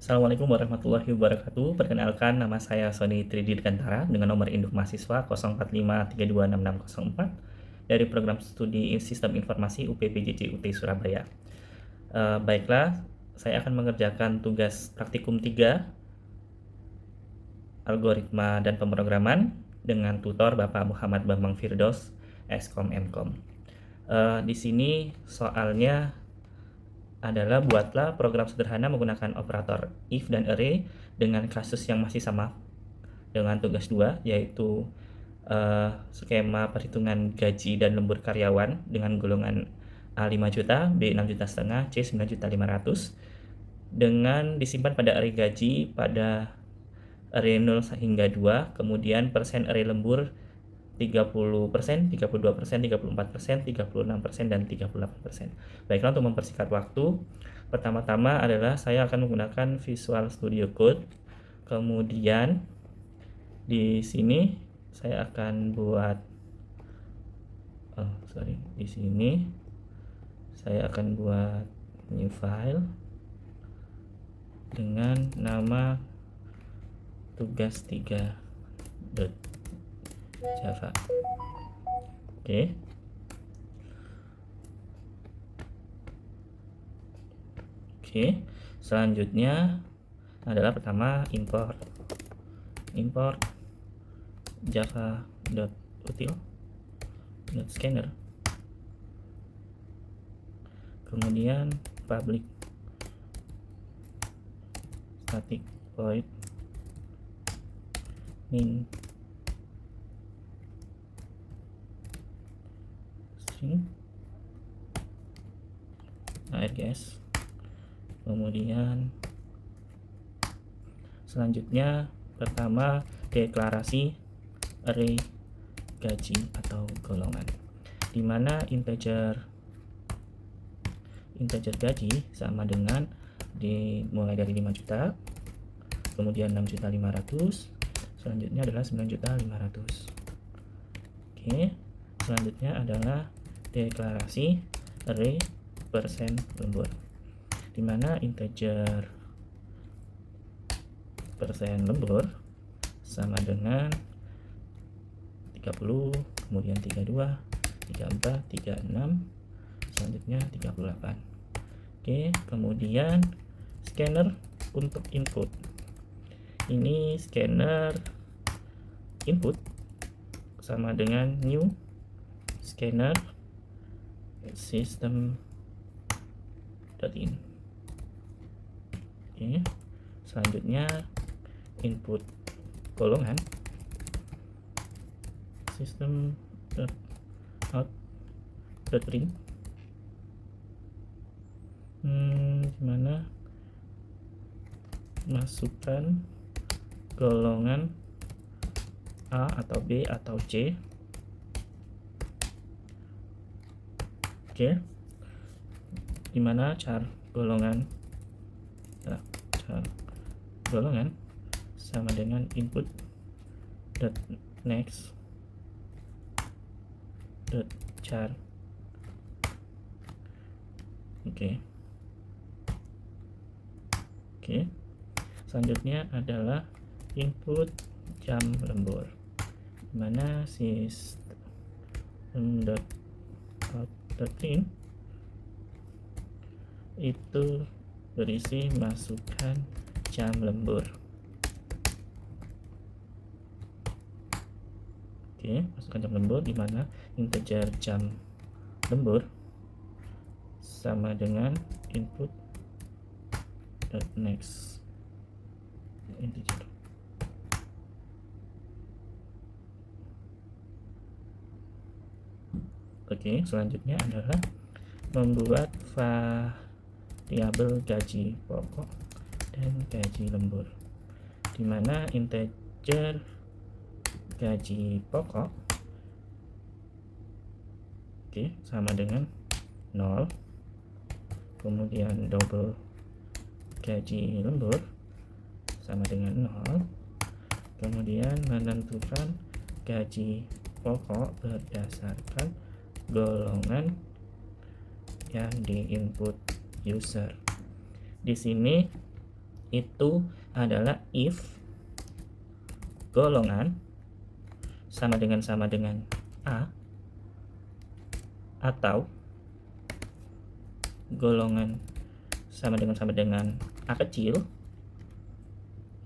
Assalamualaikum warahmatullahi wabarakatuh. Perkenalkan, nama saya Sony Tridi Dikantara dengan nomor induk mahasiswa 0453266604 dari program studi Sistem Informasi UPPJJ UT Surabaya. Baiklah, saya akan mengerjakan tugas praktikum 3 algoritma dan pemrograman dengan tutor Bapak Muhammad Bambang Firdaus, Eskom Mkom. Di sini soalnya adalah buatlah program sederhana menggunakan operator if dan array dengan kasus yang masih sama dengan tugas 2, yaitu skema perhitungan gaji dan lembur karyawan dengan golongan A 5 juta, B 6 juta setengah, C 9 juta 500 dengan disimpan pada array gaji pada array 0 hingga 2, kemudian persen array lembur 30%, 32%, 34%, 36%, dan 38%. Baiklah, untuk mempersingkat waktu, pertama-tama adalah saya akan menggunakan Visual Studio Code. Kemudian di sini saya akan buat di sini saya akan buat new file dengan nama tugas 3.java. Oke, selanjutnya adalah pertama import java.util.scanner, kemudian public static void min string args. Kemudian selanjutnya pertama deklarasi array gaji atau golongan, di mana integer gaji sama dengan dimulai dari 5 juta, kemudian 6 juta 500, selanjutnya adalah 9 juta 500. Oke, selanjutnya adalah deklarasi array persen lembur, di mana integer persen lembur sama dengan 30, kemudian 32, 34, 36, selanjutnya 38. Oke, kemudian scanner untuk input. Ini scanner input sama dengan new scanner system.in. Oke, selanjutnya input golongan system.out.print, dimana masukkan golongan A atau B atau C. Oke, dimana char golongan sama dengan input next char. Oke, selanjutnya adalah input jam lembur, dimana system.out.print itu berisi masukkan jam lembur. Oke, masukkan jam lembur, di mana integer jam lembur sama dengan input next integer. Oke, selanjutnya adalah membuat variabel gaji pokok dan gaji lembur, di mana integer gaji pokok sama dengan 0, kemudian double gaji lembur sama dengan 0, kemudian menentukan gaji pokok berdasarkan golongan yang di input user. Di sini itu adalah if golongan sama dengan A, atau golongan sama dengan A kecil,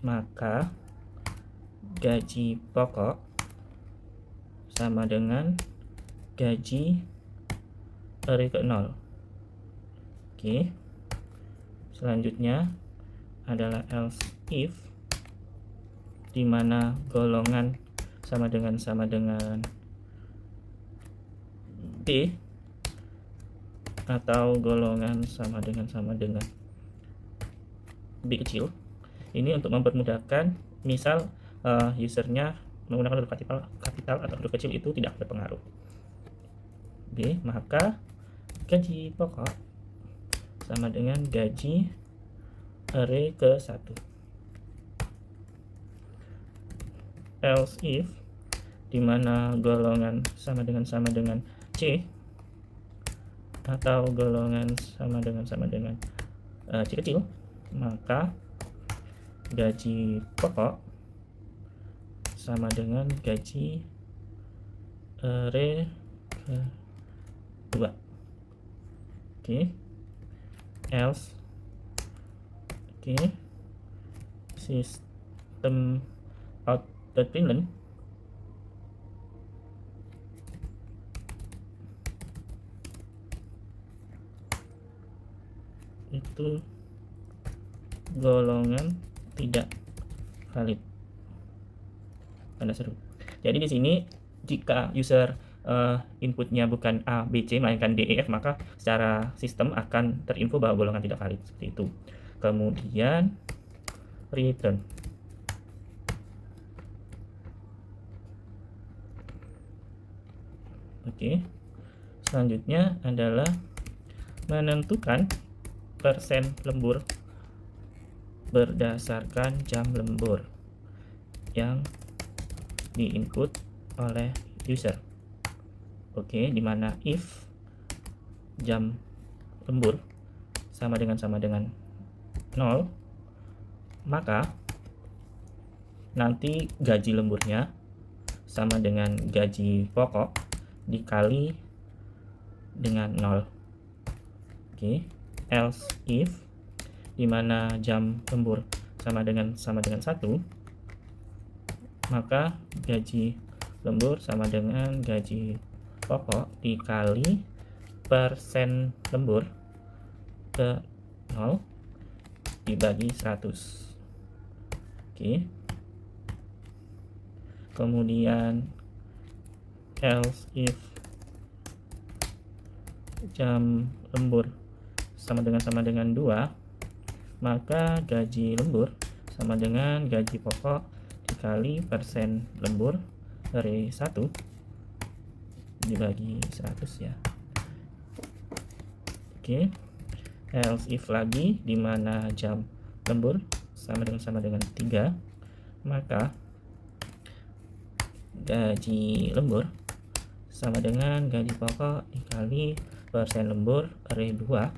maka gaji pokok sama dengan gaji array ke 0. Oke. Selanjutnya adalah else if, di mana golongan sama dengan B, atau golongan sama dengan B kecil. Ini untuk mempermudahkan, misal usernya menggunakan huruf kapital atau huruf kecil, itu tidak berpengaruh. B, maka gaji pokok sama dengan gaji array ke 1. Else if, di mana golongan sama dengan C, atau golongan sama dengan C kecil, maka gaji pokok sama dengan gaji array ke 2. Oke. Else, oke, sistem out.println itu golongan tidak valid, tanda seru. Jadi di sini jika user inputnya bukan A, B, C, melainkan D, E, F, maka secara sistem akan terinfo bahwa golongan tidak valid, seperti itu. Kemudian return. Oke. Selanjutnya adalah menentukan persen lembur berdasarkan jam lembur yang diinput oleh user. Oke, dimana if jam lembur sama dengan 0, maka nanti gaji lemburnya sama dengan gaji pokok dikali dengan 0. Oke, else if, dimana jam lembur sama dengan 1, maka gaji lembur sama dengan gaji pokok dikali persen lembur ke 0 dibagi 100. Oke. Kemudian else if jam lembur sama dengan 2, maka gaji lembur sama dengan gaji pokok dikali persen lembur dari 1 dibagi 100 ya. Oke. Else if lagi, dimana jam lembur sama dengan 3, maka gaji lembur sama dengan gaji pokok dikali persen lembur array 2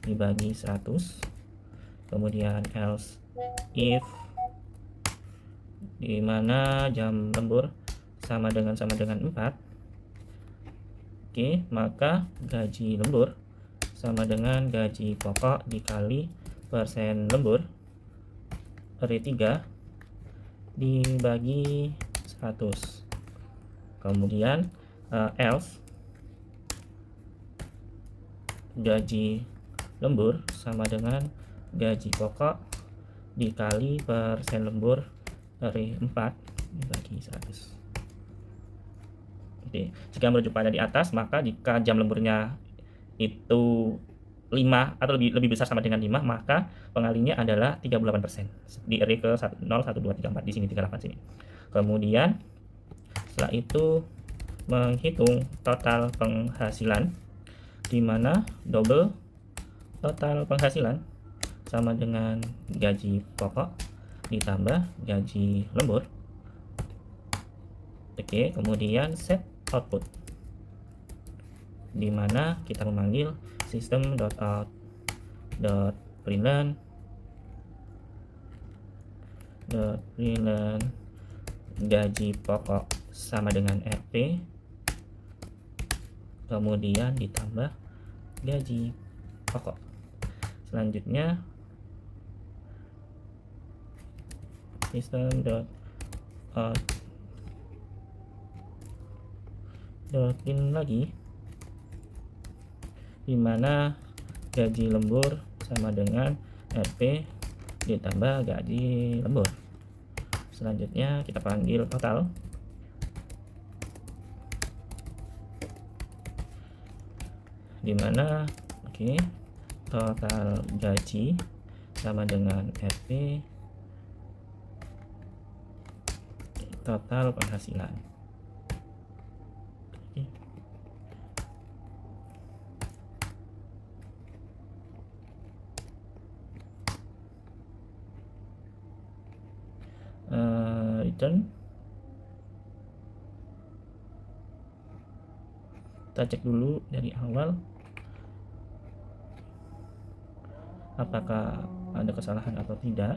dibagi 100. Kemudian else if, dimana jam lembur sama dengan 4, oke, maka gaji lembur sama dengan gaji pokok dikali persen lembur array 3 dibagi 100. Kemudian else gaji lembur sama dengan gaji pokok dikali persen lembur array 4 dibagi 100. Oke, jika merujuk pada di atas, maka jika jam lemburnya itu 5 atau lebih besar sama dengan 5, maka pengalinya adalah 38% di array ke 0, 1, 2, 3, 4 di sini, 38 sini. Kemudian setelah itu menghitung total penghasilan, di mana double total penghasilan sama dengan gaji pokok ditambah gaji lembur. Oke, kemudian set output, di mana kita memanggil system.out.println Freelance gaji pokok sama dengan RP, kemudian ditambah gaji pokok. Selanjutnya system dot out in lagi, dimana gaji lembur sama dengan RP ditambah gaji lembur. Selanjutnya kita panggil total, dimana total gaji sama dengan RP total penghasilan. Return, kita cek dulu dari awal apakah ada kesalahan atau tidak.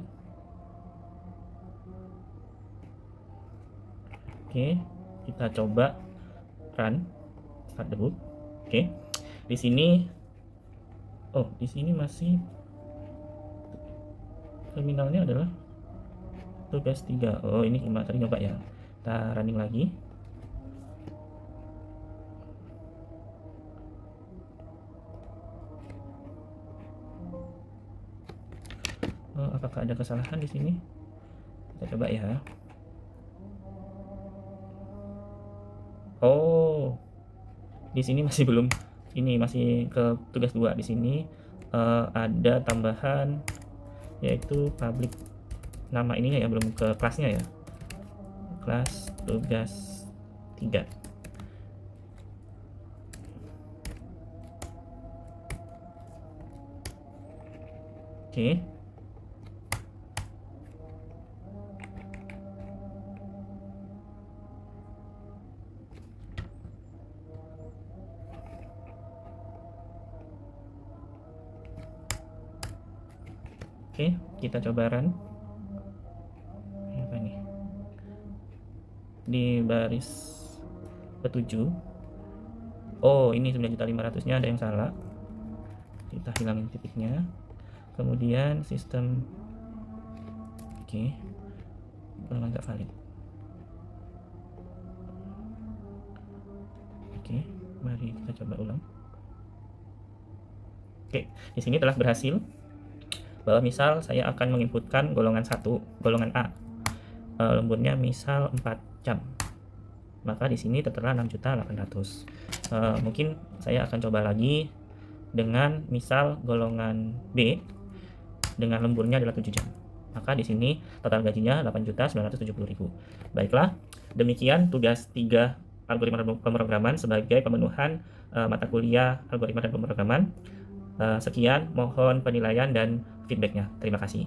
Oke, kita coba run start debug. Oke, di sini di sini masih terminalnya adalah tugas 3. Oh, ini cuma tadi nyoba ya. Kita running lagi. Apakah ada kesalahan di sini? Kita coba ya. Oh, di sini masih belum. Ini masih ke tugas 2. Di sini ada tambahan yaitu public, nama ininya ya, belum ke kelasnya ya. Kelas tugas 3. Oke. Oke, kita coba run. Apa nih? Di baris ke-7. Oh, ini 9.500.000-nya ada yang salah. Kita hilangin titiknya. Kemudian sistem golongan nggak valid. Oke, mari kita coba ulang. Oke, di sini telah berhasil. Bahwa misal saya akan menginputkan golongan 1, golongan A, lemburnya misal 4 jam, maka di sini tertera 6.800.000. Mungkin saya akan coba lagi dengan misal golongan B dengan lemburnya adalah 7 jam, maka di sini total gajinya 8.970.000. Baiklah, demikian tugas 3 algoritma dan pemrograman sebagai pemenuhan mata kuliah algoritma dan pemrograman. Sekian, mohon penilaian dan feedbacknya. Terima kasih.